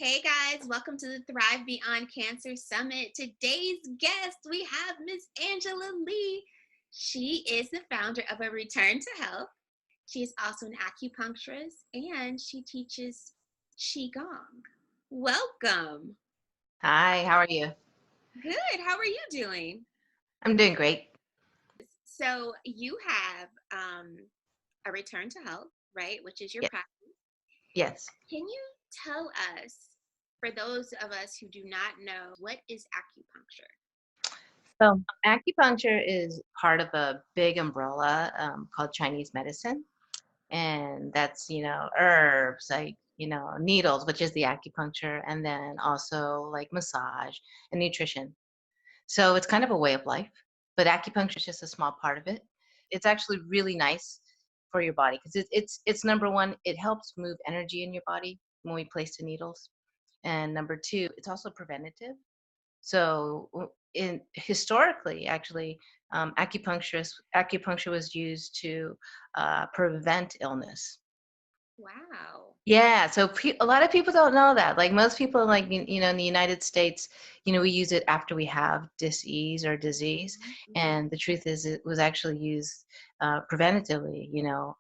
Hey guys, welcome to the Thrive Beyond Cancer Summit. Today's guest, we have Miss Angela Lee. She is the founder of A Return to Health. She is also an acupuncturist and she teaches Qigong. Welcome. Hi, how are you? Good. How are you doing? I'm doing great. So you have A Return to Health, right? Which is your Yeah, practice. yes. Can you tell us, for those of us who do not know, what is acupuncture? So acupuncture is part of a big umbrella called Chinese medicine. And that's, herbs, like, needles, which is the acupuncture, and then also like massage and nutrition. So it's kind of a way of life, but acupuncture is just a small part of it. It's actually really nice for your body because it's number one, it helps move energy in your body when we place the needles. And number two, it's also preventative. So in historically, actually, acupuncture was used to prevent illness. Wow. Yeah, so a lot of people don't know that. Like most people, like in the United States, we use it after we have disease or disease, Mhm. and the truth is, it was actually used preventatively.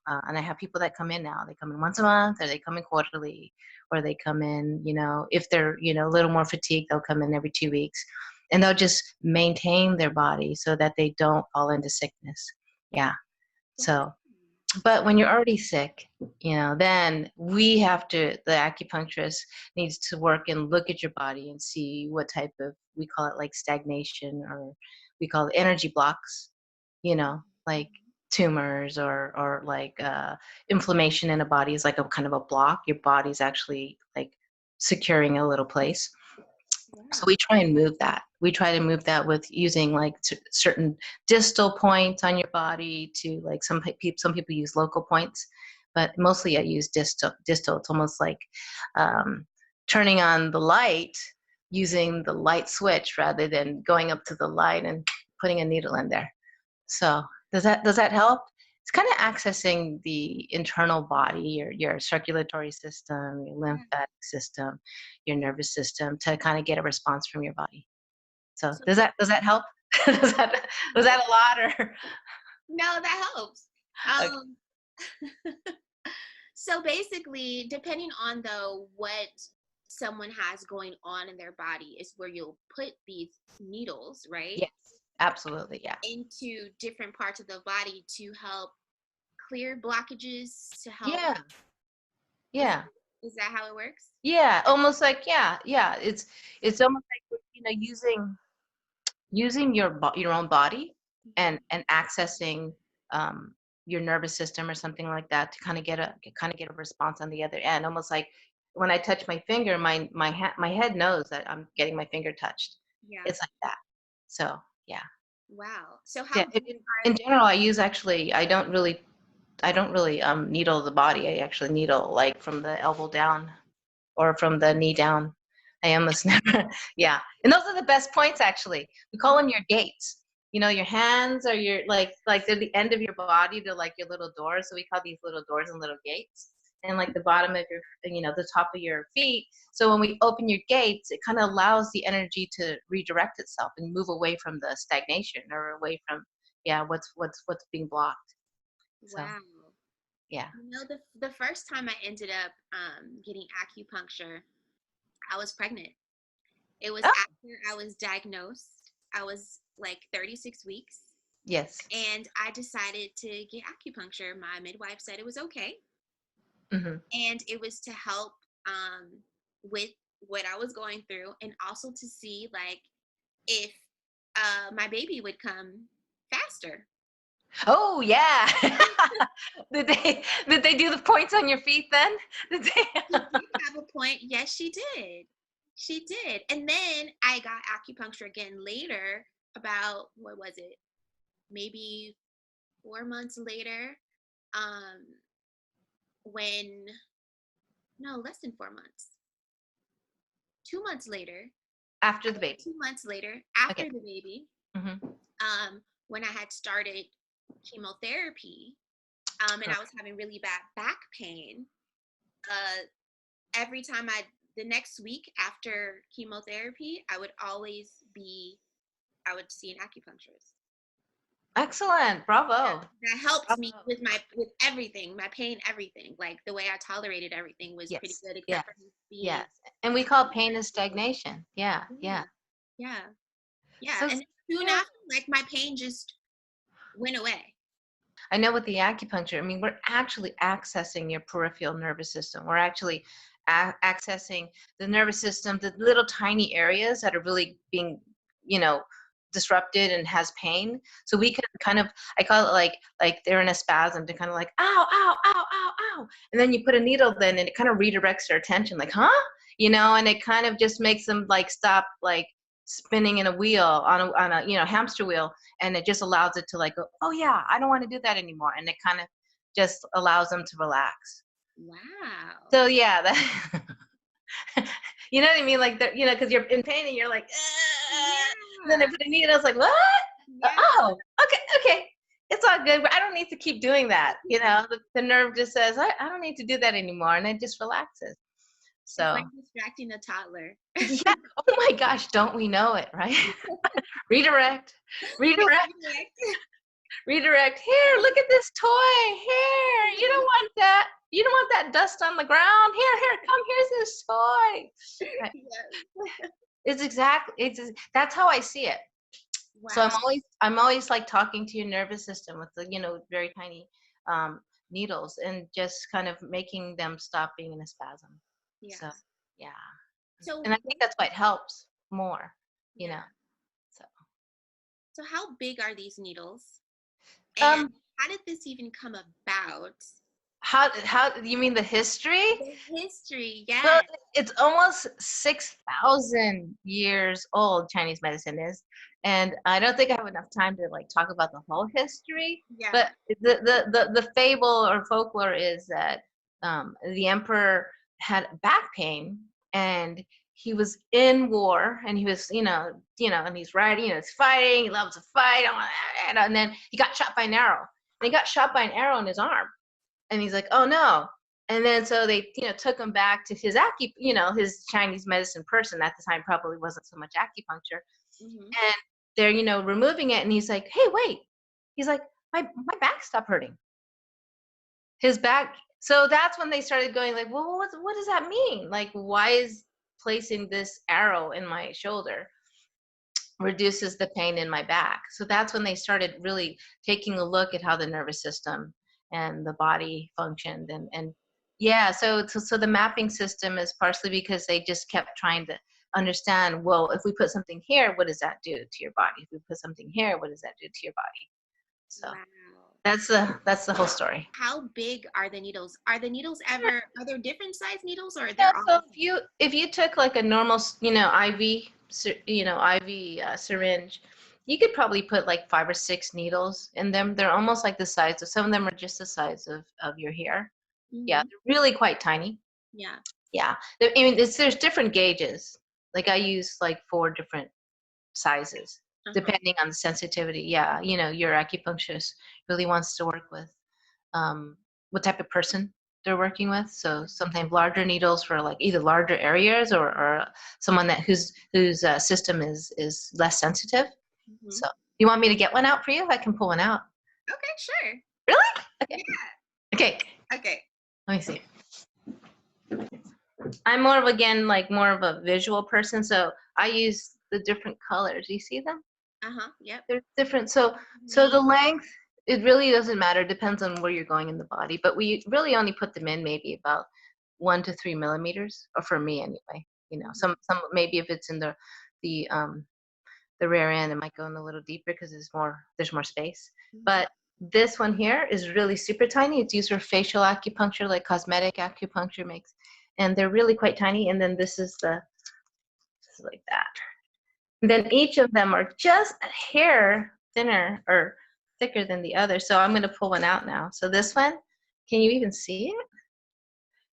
And I have people that come in now. They come in once a month, or they come in quarterly, or they come in. If they're a little more fatigued, they'll come in every 2 weeks, and they'll just maintain their body so that they don't fall into sickness. Yeah. Wow. So but when you're already sick, then the acupuncturist needs to work and look at your body and see what type of, we call it like stagnation, or we call it energy blocks, like tumors, or like inflammation in a body is like a kind of a block. Your body's actually like securing a little place. So Wow. we try and move that. We try to move that with using like certain distal points on your body to like some people use local points, but mostly I use distal. Distal. It's almost like um, turning on the light using the light switch rather than going up to the light and putting a needle in there. So does that help? It's kind of accessing the internal body, your circulatory system, your Yeah. lymphatic system, your nervous system, to kind of get a response from your body. So So does that help? does that was no, that a lot or no, that helps. okay. Um, so basically, depending on though what someone has going on in their body is where you'll put these needles, right, Yes, absolutely, yeah. into different parts of the body to help clear blockages, to help. Yeah, Is yeah. is that how it works? Yeah, almost like, yeah. It's almost like, using your own body Mhm. and accessing um, your nervous system or something like that to kind of get a response on the other end. Almost like when I touch my finger, my head knows that I'm getting my finger touched. Yeah. It's like that. So yeah, Wow. So yeah. how In, deep in are in general, I don't really needle the body. I actually needle like from the elbow down or from the knee down. I almost never, yeah. And those are the best points, actually. We call them your gates. Your hands are like they're the end of your body. They're like your little doors. So we call these little doors and little gates. And like the bottom of the top of your feet. So when we open your gates, it kind of allows the energy to redirect itself and move away from the stagnation, or away from, yeah, what's being blocked. So wow. yeah. The first time I ended up getting acupuncture, I was pregnant. It was Oh, after I was diagnosed. I was like 36 weeks, yes. and I decided to get acupuncture. My midwife said it was okay, Hmm. and it was to help with what I was going through, and also to see like if my baby would come faster. Oh yeah. Did they do the points on your feet then? Did they? She did have a point. Yes, she did. She did. And then I got acupuncture again later, about what was it? Maybe 4 months later. Um, when no, less than 4 months. 2 months later. After the baby. 2 months later, after Okay. the baby, Hmm. when I had started chemotherapy, and I was Okay. having really bad back pain. Uh, every time I the next week after chemotherapy, I would see an acupuncturist. Excellent. Yeah, Bravo. that helped me Bravo. with everything, my pain, everything. Like the way I tolerated everything was pretty Yes. good, Yes. except for me being Yes. And we call pain is stagnation. Yeah. yeah, Yeah. yeah, yeah. So And soon yeah. after, like my pain just went away. I know with the acupuncture, I mean, we're actually accessing your peripheral nervous system. We're actually accessing the nervous system, the little tiny areas that are really being, you know, disrupted and has pain. So we can kind of, I call it like they're in a spasm to kind of like, ow, ow, ow, ow, ow. And then you put a needle then and it kind of redirects their attention like, huh? And it kind of just makes them like stop like spinning in a wheel on a hamster wheel, and it just allows it to like go, oh yeah, I don't want to do that anymore, and it kind of just allows them to relax. Wow. So yeah, that you know what I mean, like because you're in pain and you're like, and then they Yeah. put a needle, it's like what? Yeah. Oh, okay, it's all good, but I don't need to keep doing that. The nerve just says I don't need to do that anymore, and it just relaxes. It's like So distracting a toddler. yeah, oh my gosh, don't we know it, right? Redirect, Yeah, redirect. redirect. Redirect. Here, look at this toy. Here, you don't want that. You don't want that dust on the ground. Here, come. Here's this toy. Right. Yes. That's how I see it. So I'm Wow. always like talking to your nervous system with the very tiny um, needles and just kind of making them stop being in a spasm. Yeah. So yeah, So and I think that's why it helps more. You know. yeah. So So how big are these needles? And um, how did this even come about? how you mean the history? The history, Well, yes. it's almost 6,000 years old, Chinese medicine is. And I don't think I have enough time to like talk about the whole history, Yeah. but the fable or folklore is that the emperor had back pain and he was in war and he was, and he's riding, he's fighting, he loves to fight, and then he got shot by an arrow. And he got shot by an arrow in his arm and he's like, oh no. And then so they, took him back to his Chinese medicine person at the time probably wasn't so much acupuncture. Hmm. And they're, removing it. And he's like, hey, wait. He's like, my back stopped hurting. His back. So that's when they started going like, well, what does that mean? Like, why is placing this arrow in my shoulder reduces the pain in my back? So that's when they started really taking a look at how the nervous system and the body functioned. And yeah, so the mapping system is partially because they just kept trying to understand, well, if we put something here, what does that do to your body? If we put something here, what does that do to your body? So Wow. that's the whole story. How big are the needles? Are there different size needles or Yeah, they're all so the same? if you took like a normal, IV syringe, you could probably put like 5 or 6 needles in them. They're almost like the size of some of them are just the size of your hair. Yeah, Hmm. they're really quite tiny. Yeah. Yeah, I mean, there's different gauges. Like I use like 4 different sizes Uh-huh. depending on the sensitivity. Yeah, your acupuncturist really wants to work with um, what type of person they're working with. So sometimes larger needles for like either larger areas or someone whose system is less sensitive. Hmm. So you want me to get one out for you? I can pull one out. Okay, sure. Really? Okay. Yeah. Okay. Okay. Let me see. I'm more of a visual person, so I use the different colors. You see them? Uh-huh. Yep. They're different. So the Green. length, it really doesn't matter. It depends on where you're going in the body. But we really only put them in maybe about 1 to 3 millimeters, or for me anyway. Hmm. Some maybe if it's in the rear end, it might go in a little deeper because there's more space. Hmm. But this one here is really super tiny. It's used for facial acupuncture, like cosmetic acupuncture makes, and they're really quite tiny. And then this is like that. And then each of them are just a hair thinner or thicker than the other. So I'm going to pull one out now. So this one, can you even see it?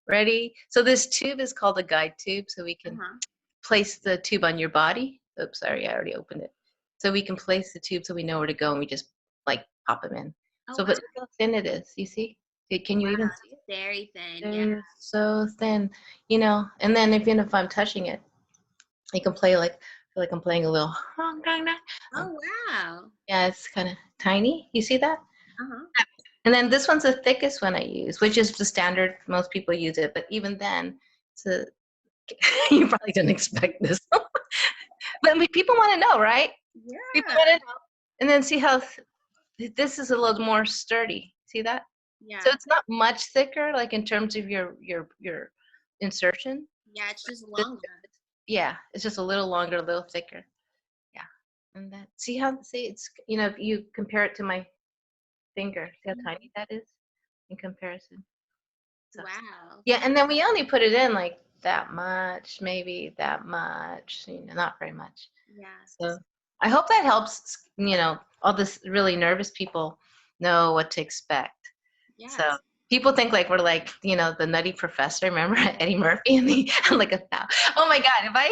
Ready? So this tube is called a guide tube. So we can Uh-huh. place the tube on your body. Oops, sorry, I already opened it. So we can place the tube so we know where to go and we just like pop them in. Oh So, wow. but look how thin it is. You see? Can you even see it? Very thin. Yeah. They're so thin, and then even if I'm touching it, I can play feel like I'm playing a little. Um, Oh, wow. yeah, it's kind of tiny. You see that? Uh-huh. And then this one's the thickest one I use, which is the standard. Most people use it, but even then, it's a, you probably didn't expect this. But people want to know, right? People Yeah. want to know. And then see how this is a little more sturdy. See that? So Yeah. it's not much thicker, like in terms of your insertion. Yeah, it's just This, longer. yeah, it's just a little longer, a little thicker. Yeah. And that see it's if you compare it to my finger, see how Mhm. tiny that is in comparison. So Wow. yeah, and then we only put it in like that much, maybe that much, not very much. Yeah. So I hope that helps, all this really nervous people know what to expect. So Yes. people think like we're like, the Nutty Professor. Remember Eddie Murphy and the like oh my God, if I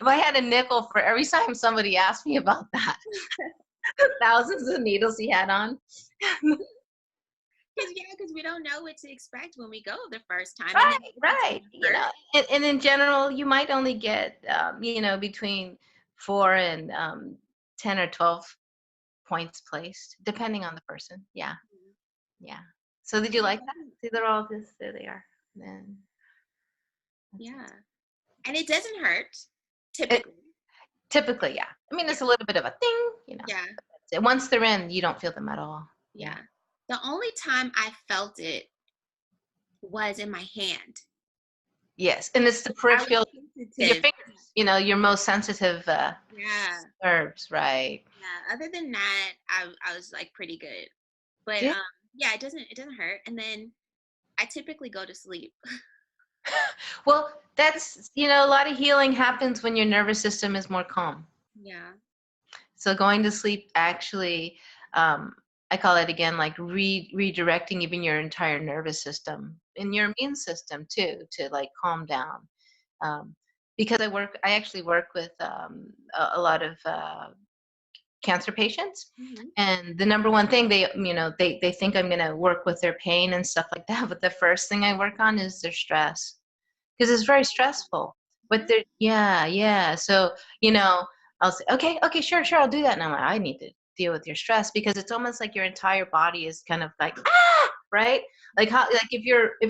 if I had a nickel for every time somebody asked me about that, thousands of needles he had on. Because we don't know what to expect when we go the first time, and then Right, if it's right. gonna hurt. And in general, you might only get, between 4 and 10 or 12 points placed, depending on the person. Yeah, yeah. So did you And it like that? doesn't- See, they're all just there. They are. Then that's it. Yeah, and it doesn't hurt It typically. typically, yeah. I mean, Yeah, it's a little bit of a thing. yeah, But that's it. Once they're in, you don't feel them at all. Yeah. yeah. The only time I felt it was in my hand. Yes, and it's the I was peripheral, your sensitive. fingers. Your most sensitive Yeah, nerves, right? yeah. Other than that, I was like pretty good. But Yeah. yeah, it doesn't hurt. And then I typically go to sleep. Well, that's, a lot of healing happens when your nervous system is more calm. Yeah. So going to sleep actually, I call it again like redirecting even your entire nervous system and your immune system too to like calm down. Um, because I actually work with a lot of cancer patients, Hmm. and the number one thing they think I'm going to work with their pain and stuff like that, but the first thing I work on is their stress because it's very stressful. But Yeah. they're yeah. So, I'll say, okay, sure, I'll do that. And I'm like, I need to deal with your stress because it's almost like your entire body is kind of like, right? Like how like if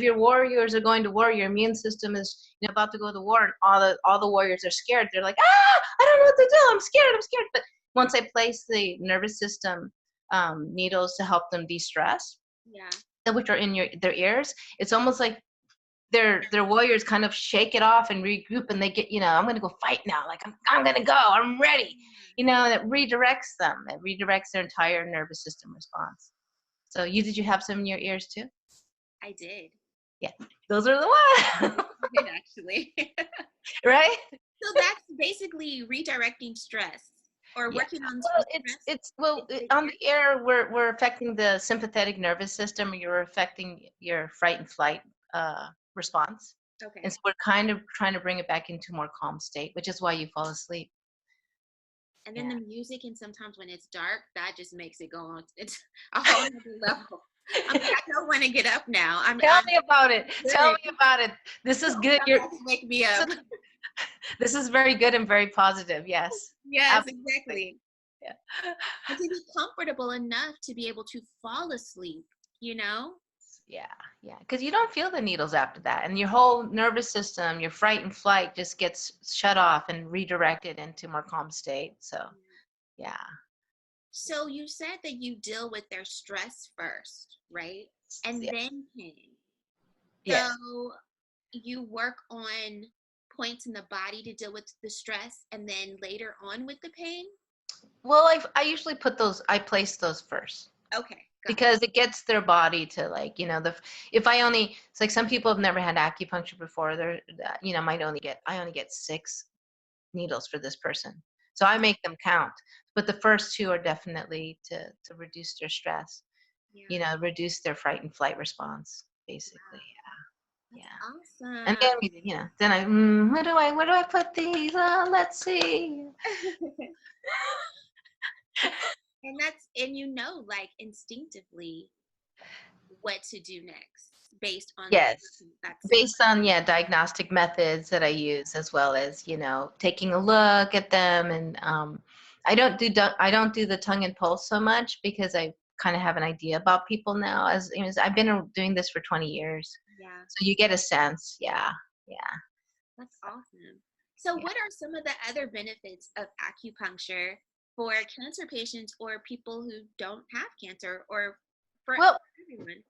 your warriors are going to war, your immune system is about to go to war, and all the warriors are scared. They're like, I don't know what to do. I'm scared. But once I place the nervous system needles to help them de-stress, Yeah. which are in their ears, it's almost like their warriors kind of shake it off and regroup, and they get, I'm going to go fight now, like I'm going to go, I'm ready, and it redirects them, it redirects their entire nervous system response. So did you have some in your ears too? I did. Yeah, those are the ones. I did actually. Right. So that's basically redirecting stress or Yeah. working on Well, the stress. it's on the air. We're affecting the sympathetic nervous system. You're affecting your fright and flight response, and Okay. so we're kind of trying to bring it back into a more calm state, which is why you fall asleep. And then Yeah. the music, and sometimes when it's dark, that just makes it go on. It's a whole nother level. I'm like, I don't want to get up now. Tell I'm me about it. Tell good. me about it. This is Don't good. come back and wake me up. This is very good and very positive. Yes. Yes, Absolutely. exactly. Yeah. And to be comfortable enough to be able to fall asleep, you know? Yeah. Yeah. Because you don't feel the needles after that. And your whole nervous system, your fright and flight just gets shut off and redirected into more calm state. So, yeah. So you said that you deal with their stress first, right? And Yeah. then pain. Yes. So you work on points in the body to deal with the stress and then later on with the pain? Well, I usually I place those first. Okay, got it. Because it gets their body to like, if it's like some people have never had acupuncture before, they're, I only get 6 needles for this person. So I make them count. But the first 2 are definitely to reduce their stress, Yeah. reduce their fright and flight response, basically. Wow. Yeah. That's Yeah. And awesome. then then where do I put these? Let's see. And that's, and like instinctively, what to do next based on the Yes. patient that's Based on, yeah, diagnostic methods that I use, as well as, taking a look at them. And I don't do the tongue and pulse so much, because I kind of have an idea about people now, as I've been doing this for 20 years. yeah, So you get a sense. Yeah. Yeah. that's awesome. So Yeah. what are some of the other benefits of acupuncture for cancer patients or people who don't have cancer, or for Well, everyone?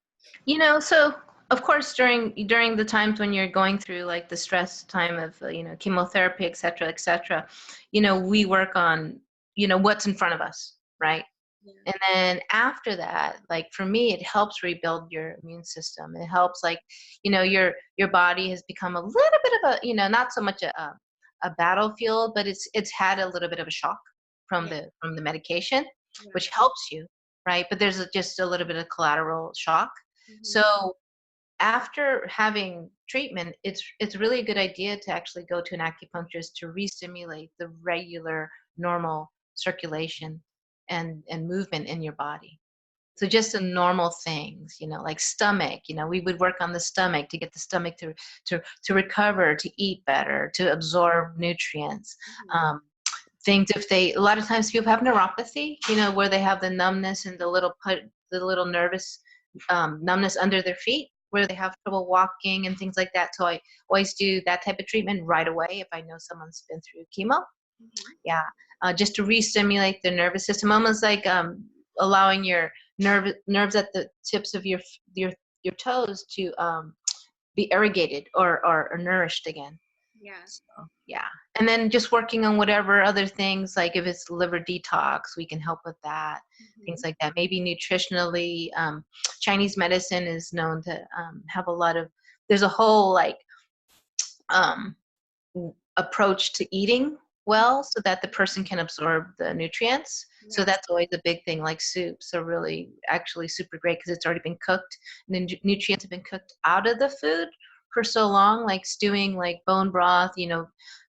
So of course, during the times when you're going through like the stress time of chemotherapy, et cetera, we work on what's in front of us, Yeah, right? yeah, And then after that, like for me, it helps rebuild your immune system. It helps, like, your body has become a little bit of a, not so much a battlefield, but it's had a little bit of a shock from yeah, the medication, yeah. which helps you, right? But there's just a little bit of collateral shock. Hmm. So after having treatment, it's really a good idea to actually go to an acupuncturist to re-stimulate the regular, normal circulation and movement in your body. So just the normal things, like stomach, we would work on the stomach to get the stomach to recover, to eat better, to absorb nutrients. Hmm. Um, Things, if they, a lot of times people have neuropathy, where they have the numbness and the little nervous numbness under their feet, where they have trouble walking and things like that. So I always do that type of treatment right away if I know someone's been through chemo. Hmm. Yeah, just to re-stimulate the nervous system, almost like allowing your nerves at the tips of your your toes to be irrigated or nourished again. Yeah. So yeah, and then just working on whatever other things, like if it's liver detox, we can help with that. Things Hmm. like that. Maybe nutritionally, Chinese medicine is known to have a lot of. There's a whole like um, approach to eating well, so that the person can absorb the nutrients. So Yeah. that's always a big thing. Like soups are really actually super great, because it's already been cooked, and the nutrients have been cooked out of the food for so long. Like stewing, like bone broth,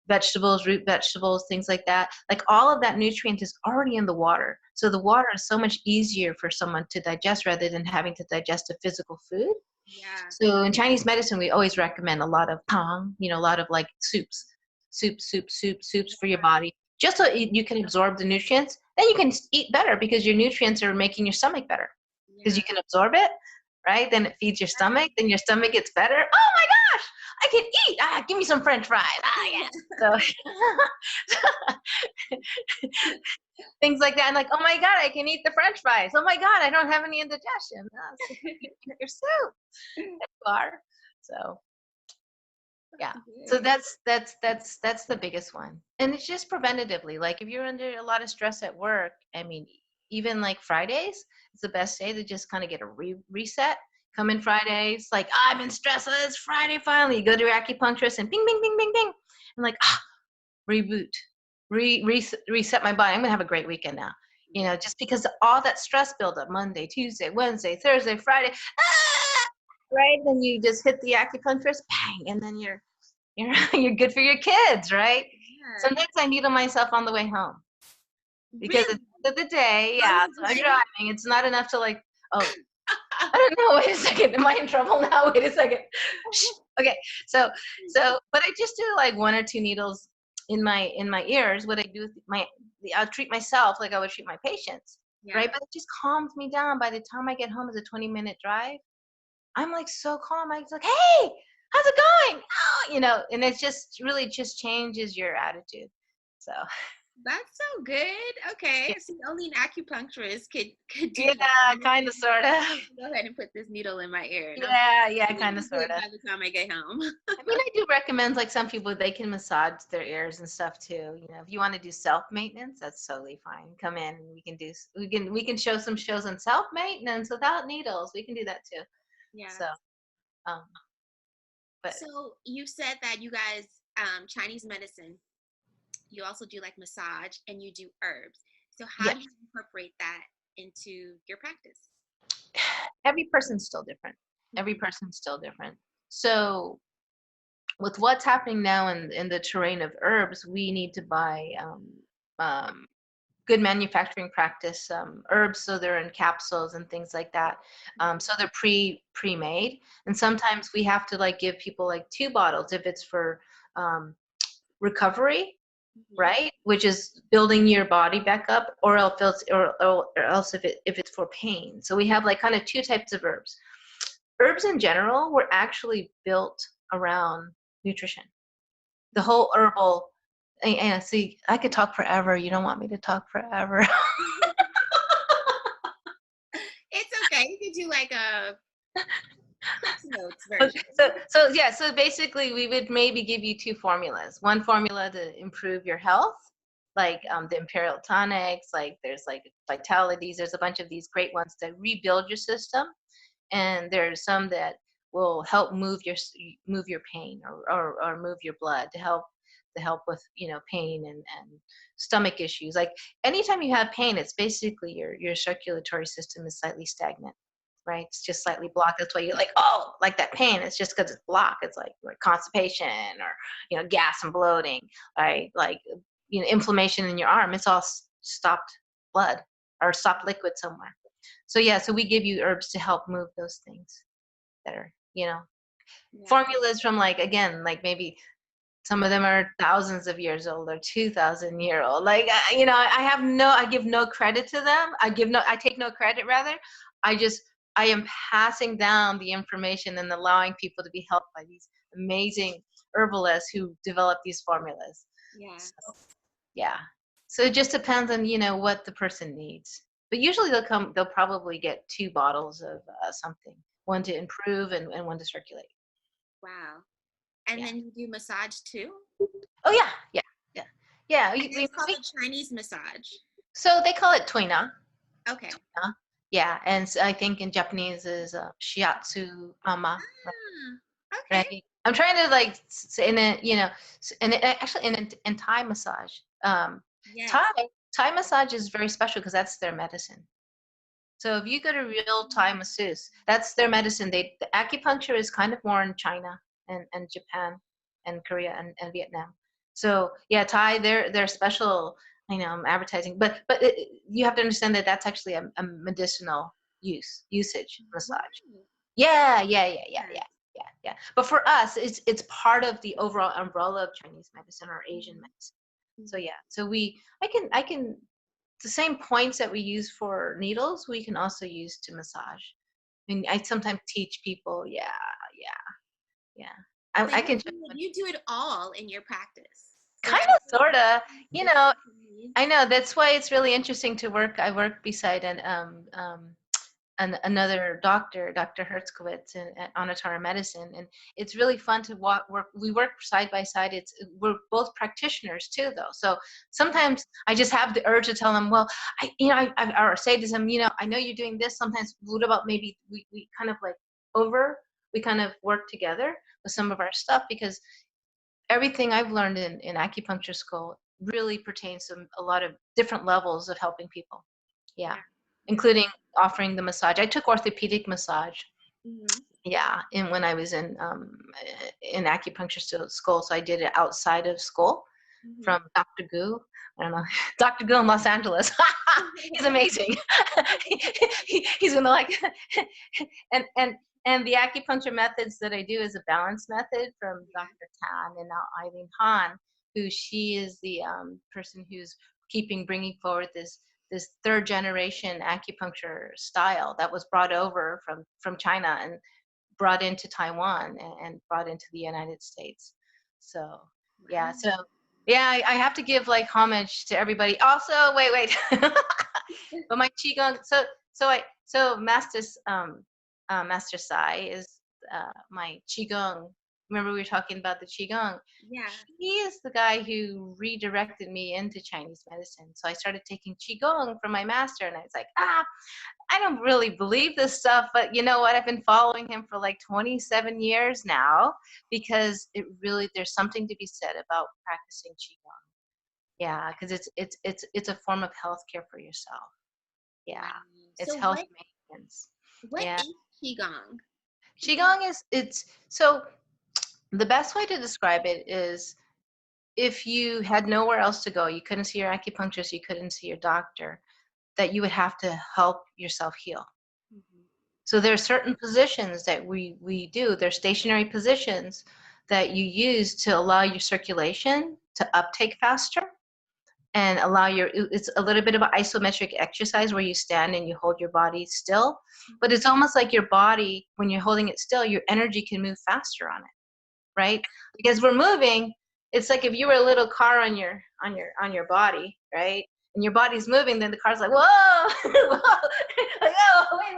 vegetables, root vegetables, things like that. Like all of that nutrient is already in the water. So the water is so much easier for someone to digest, rather than having to digest a physical food. Yeah. So in Chinese medicine, we always recommend a lot of tang, a lot of like soups for your body, just so you can absorb the nutrients. Then you can eat better, because your nutrients are making your stomach better, because Yeah. you can absorb it, right? Then it feeds your stomach. Then your stomach gets better. Oh my gosh, I can eat. Give me some French fries. Yes. So things like that. And like, oh my God, I can eat the French fries. Oh my God, I don't have any indigestion. So eat your soup. There you are. So yeah. So Good. that's the biggest one. And it's just preventatively. Like if you're under a lot of stress at work, I mean, even like Fridays, it's the best day to just kind of get a reset. Come in Fridays, like, I'm in stress. It's Friday finally. You go to your acupuncturist and bing, bing, bing, bing, bing. And like, reboot, reset my body. I'm gonna have a great weekend now. Yeah. Just because all that stress buildup, Monday, Tuesday, Wednesday, Thursday, Friday, right? Then you just hit the acupuncturist, bang, and then you're you're good for your kids, right? Yeah. Sometimes I needle myself on the way home, because at Really? the end of the day, On yeah, the so I'm way? driving. It's not enough to like, oh, I don't know. Wait a second. Am I in trouble now? Wait a second. Shh. Okay. But I just do like one or two needles in my ears. What I do with I'll treat myself like I would treat my patients, Yeah. right? But it just calms me down. By the time I get home, it's a 20-minute drive. I'm like so calm. I was like, hey, how's it going? Oh, and it just really just changes your attitude. So That's so good. Okay. yeah, See, only an acupuncturist could do that. yeah, I'm kind of, sort of. gonna go ahead and put this needle in my ear, and I'm Yeah, yeah, gonna kind of, be sort good of. by the time I get home. I mean, I do recommend, like, some people, they can massage their ears and stuff too. If you want to do self maintenance, that's totally fine. Come in and we can show some shows on self maintenance without needles. We can do that too. Yeah. So, um, but So you said that you guys, Chinese medicine, you also do like massage and you do herbs. So how yeah, do you incorporate that into your practice? every person's still different. Every Mhm. person's still different. So, with what's happening now in the terrain of herbs, we need to buy good manufacturing practice herbs, so they're in capsules and things like that. So they're pre-made, and sometimes we have to like give people like 2 bottles if it's for recovery, Mhm. right? Which is building your body back up, or else if it's for pain. So we have like kind of 2 types of herbs. Herbs in general were actually built around nutrition. The whole herbal, and see, I could talk forever. You don't want me to talk forever. It's okay. You could do like a Cliff Notes Okay, version. so yeah, so basically we would maybe give you 2 formulas. One formula to improve your health, like the Imperial tonics, like there's like Vitalities, there's a bunch of these great ones that rebuild your system, and there's some that will help move your pain, or move your blood to help with pain and stomach issues. Like anytime you have pain, it's basically your circulatory system is slightly stagnant, right? It's just slightly blocked. That's why you're like, oh, like that pain. It's just because it's blocked. It's like constipation, or gas and bloating, right? Like inflammation in your arm. It's all stopped blood or stopped liquid somewhere. So yeah, so we give you herbs to help move those things that are, Yeah. formulas from, like, again, like maybe some of them are thousands of years old or 2,000-year old. Like, I give no credit to them. I take no credit, rather. I am passing down the information and allowing people to be helped by these amazing herbalists who develop these formulas. Yeah. So, yeah. So it just depends on, what the person needs. But usually they'll probably get 2 bottles of something, one to improve and one to circulate. Wow. And Yeah. then you do massage too? Oh yeah, yeah, yeah, yeah. And We, that's called we, a Chinese massage. so they call it toina. Okay. Yeah, and I think in Japanese is shiatsu ama, Ah, okay. right? I'm trying to like say in a, actually in Thai massage. Thai Yes. Thai massage is very special because that's their medicine. So if you go to real Thai masseuse, that's their medicine. The acupuncture is kind of more in China and Japan and Korea and Vietnam. So yeah, Thai, they're special, advertising, but you have to understand that that's actually a medicinal usage massage. Right. Yeah, yeah, yeah, yeah, Yes. yeah, yeah, yeah. But for us, it's part of the overall umbrella of Chinese medicine or Asian Mhm. medicine. So Mhm. yeah, so I can the same points that we use for needles, we can also use to massage. I mean, I sometimes teach people, yeah, yeah, yeah. So I can you do it all in your practice. So kind of, sort of, you the know, special needs. I know that's why it's really interesting to work. I work beside another doctor, Dr. Hertzkowitz, at Onatara Medicine, and it's really fun to work. We work side by side. We're both practitioners too, though. So sometimes I just have the urge to tell them, well, or say to them, I know you're doing this. Sometimes, what about maybe we kind of like we kind of work together with some of our stuff, because everything I've learned in acupuncture school really pertains to a lot of different levels of helping people. Yeah, Yeah. including offering the massage. I took orthopedic massage. Hmm. Yeah, and when I was in acupuncture school, so I did it outside of school Hmm. from Dr. Gu. I don't know, Dr. Gu in Los Angeles. He's amazing. He's gonna like, and and the acupuncture methods that I do is a balance method from Dr. Tan and now Eileen Han, who she is the person who's bringing forward this third generation acupuncture style that was brought over from China and brought into Taiwan and brought into the United States. So yeah, Wow. so yeah, I have to give like homage to everybody. Also, wait, but my qigong. Master Sai is my qigong. Remember we were talking about the qigong. Yeah. He is the guy who redirected me into Chinese medicine. So I started taking qigong from my master, and I was like, I don't really believe this stuff, but you know what? I've been following him for like 27 years now, because there's something to be said about practicing qigong. Yeah, because it's a form of healthcare for yourself. Wow. Yeah, it's So health maintenance. what Yeah, is qigong? qigong is it's so the best way to describe it is if you had nowhere else to go, you couldn't see your acupuncturist, you couldn't see your doctor, that you would have to help yourself heal. Mhm. So there are certain positions that we do. They're stationary positions that you use to allow your circulation to uptake faster and allow it's a little bit of an isometric exercise where you stand and you hold your body still, but Mhm. it's almost like your body, when you're holding it still, your energy can move faster on it, right? Because we're moving, it's like if you were a little car on your body, right? And your body's moving, then the car's like, whoa, whoa, like, oh, wait,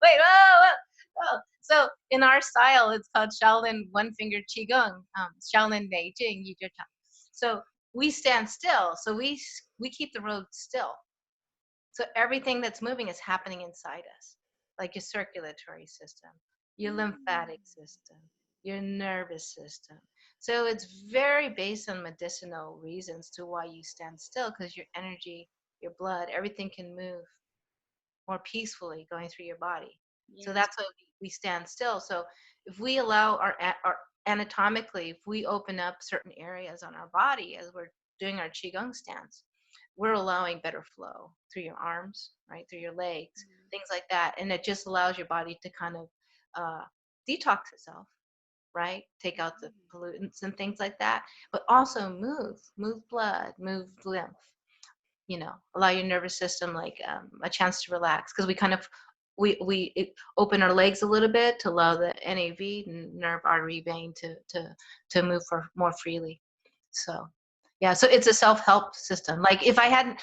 whoa, whoa, whoa. So in our style, it's called Shaolin One Finger Qigong, Shaolin Beijing Yi. So we stand still, so we keep the road still. So everything that's moving is happening inside us, like your circulatory system, your lymphatic Mm. system, your nervous system. So it's very based on medicinal reasons to why you stand still, because your energy, your blood, everything can move more peacefully going through your body. So Yeah. that's why we stand still. So if we allow our anatomically, if we open up certain areas on our body as we're doing our qigong stance, we're allowing better flow through your arms, right, through your legs, Mhm. things like that, and it just allows your body to kind of detox itself, right, take out the Mhm. pollutants and things like that, but also move blood, move lymph, allow your nervous system like a chance to relax, because we kind of open our legs a little bit to allow the nav, nerve artery vein, to move for more freely. So yeah, so it's a self-help system. Like if I had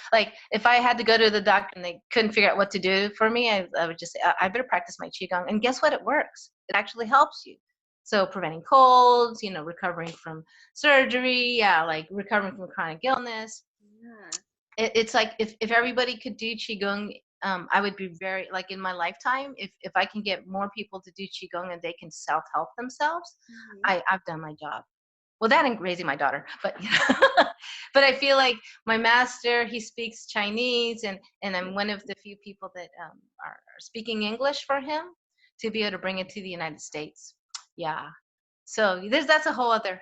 to go to the doctor and they couldn't figure out what to do for me, I would just say, I better practice my qigong, and guess what, it works, it actually helps you. So preventing colds, recovering from surgery, yeah, like recovering from chronic illness. Yeah. It's like if everybody could do qigong, I would be very, like, in my lifetime, if I can get more people to do qigong and they can self-help themselves, Mhm. I've done my job. Well, that and raising my daughter, but but I feel like my master, he speaks Chinese, and I'm one of the few people that are speaking English for him to be able to bring it to the United States. Yeah, so that's a Yeah. whole other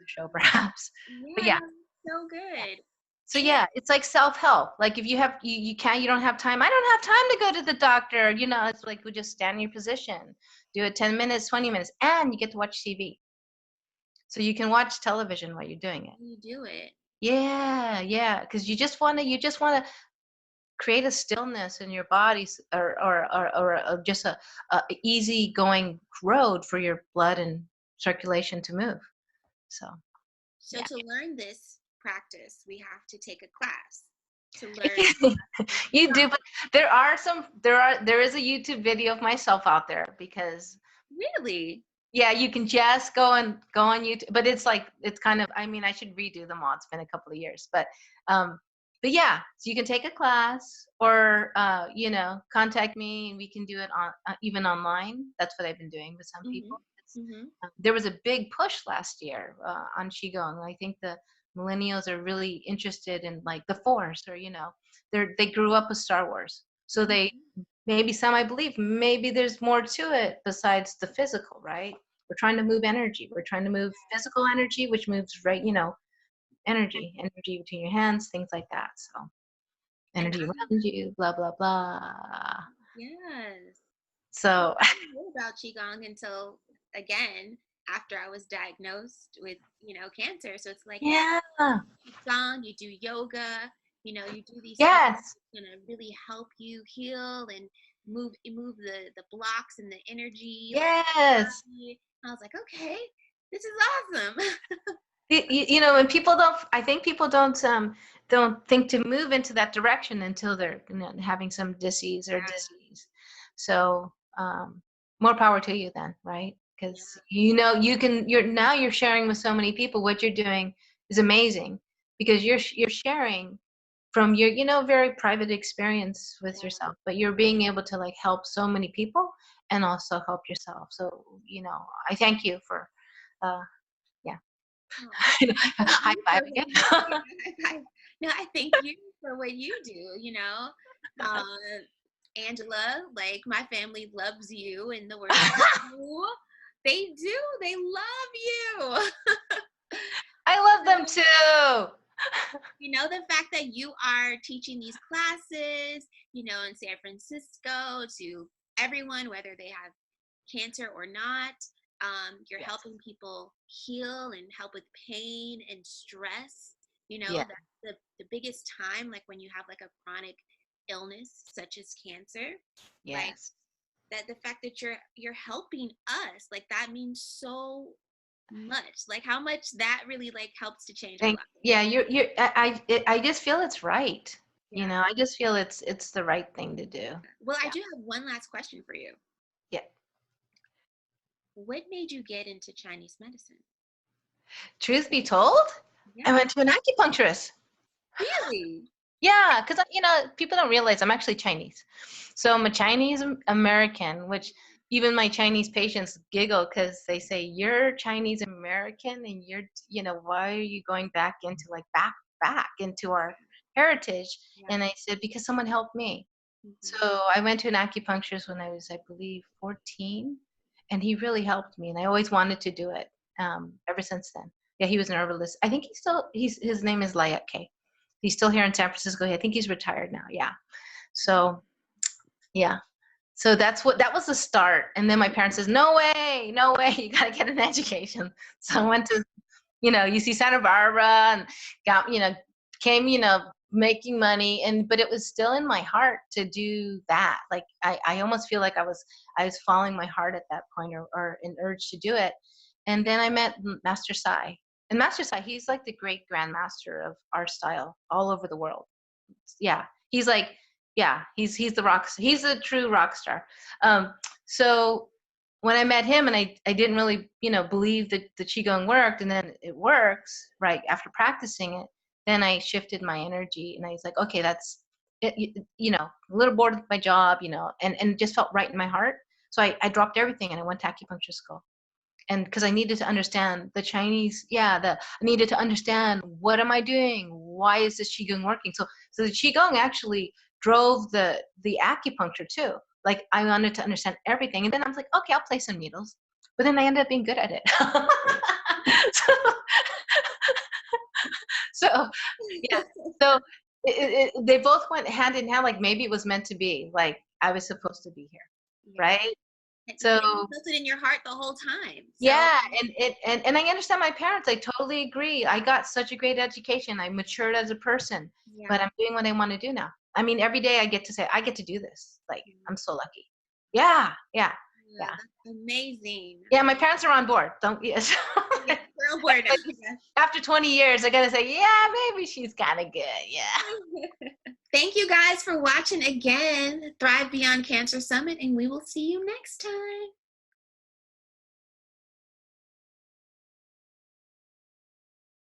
show perhaps. But Yeah, yeah, no, so yeah. good. So Yeah. yeah, it's like self-help. Like if you don't have time. I don't have time to go to the doctor. It's like we just stand in your position, do it 10 minutes, 20 minutes, and you get to watch TV. So you can watch television while you're doing it. You do it. Yeah, yeah, because you just want to create a stillness in your body, or just a easy going road for your blood and circulation to move. So So yeah. to learn this practice, we have to take a class to learn. You do, but there is a YouTube video of myself out there, because Really? yeah, you can just go on YouTube, but it's like, it's kind of, I mean, I should redo them all. It's been a couple of years, um but yeah, so you can take a class, or contact me and we can do it on, even online. That's what I've been doing with some Mhm. people. Mhm. There was a big push last year on qigong. I think the millennials are really interested in, like, the force, or they grew up with Star Wars, so they, Mhm. maybe some, I believe, maybe there's more to it besides the physical, right? We're trying to move energy, we're trying to move physical energy, which moves, right, energy between your hands, things like that. So And energy I, around you, blah blah blah. yes. Yeah, So I didn't know about qigong until, again, after I was diagnosed with, cancer. So it's like, yeah, yeah, qigong, you do yoga, you do these things yes, that's gonna really help you heal and move the blocks and the energy, like, yes. body. I was like, okay, this is awesome. And people don't, I think people don't think to move into that direction until they're, having some disease or Yeah, disease. So more power to you then, right? yeah, Because you're sharing with so many people. What you're doing is amazing, because you're sharing from your, very private experience with yeah. yourself, but you're being able to, like, help so many people and also help yourself. So I thank you for uh yeah. Oh, no, I thank High you five for what again. you no, I thank you for what you do. Uh, Angela, like, my family loves you and the work you do. They do. They love you. I love them too. The fact that you are teaching these classes, in San Francisco to everyone, whether they have cancer or not, you're Yes. helping people heal and help with pain and stress. Yeah. That's the biggest time, like when you have like a chronic illness such as cancer, like Yes. that the fact that you're helping us, like that means so much, like how much that really like helps to change our lives. Yeah, I just feel it's right. Yeah. I just feel it's the right thing to do. Well, I Yeah. do have one last question for you. Yeah. What made you get into Chinese medicine? Truth be told, I Yeah. went to an acupuncturist. Really? Yeah, because people don't realize I'm actually Chinese. So I'm a Chinese American, which even my Chinese patients giggle because they say, "You're Chinese American and why are you going back into like back into our heritage?" Yeah. And I said, "Because someone helped me." Hmm. So I went to an acupuncturist when I was, I believe, 14, and he really helped me. And I always wanted to do it ever since then. Yeah, he was an herbalist. I think his name is Layat K. He's still here in San Francisco. I think he's retired now. Yeah. So yeah. So that was the start. And then my parents says, no way, no way, you got to get an education. So I went to UC Santa Barbara and got, came, making money but it was still in my heart to do that. Like I almost feel like I was following my heart at that point or an urge to do it. And then I met Master Sai. And Master Sai, he's like the great grandmaster of our style all over the world. Yeah. He's like, yeah, he's the rock. He's a true rock star. So when I met him and I didn't really, believe that the Qigong worked and then it works, right, after practicing it, then I shifted my energy and I was like, okay, that's it, a little bored with my job, and it just felt right in my heart. So I dropped everything and I went to acupuncture school. And because I needed to understand the Chinese, I needed to understand what am I doing? Why is this Qigong working? So the Qigong actually drove the acupuncture too. Like I wanted to understand everything. And then I was like, okay, I'll play some needles. But then I ended up being good at it. so, so yeah. So they both went hand in hand. Like maybe it was meant to be. Like I was supposed to be here, Yeah. right? You So felt it in your heart the whole time. So yeah, and I understand my parents. I totally agree. I got such a great education. I matured as a person, but yeah. I'm doing what I want to do now. I mean, every day I get to say I get to do this. Like I'm Yeah. so lucky. Yeah, yeah, Yeah, yeah, that's amazing. yeah. My parents are on board. Don't yes. Yeah, we're on board now. After 20 years, I gotta say, yeah, maybe she's kind of good. Yeah. Yeah. Thank you guys for watching again, Thrive Beyond Cancer Summit, and we will see you next time.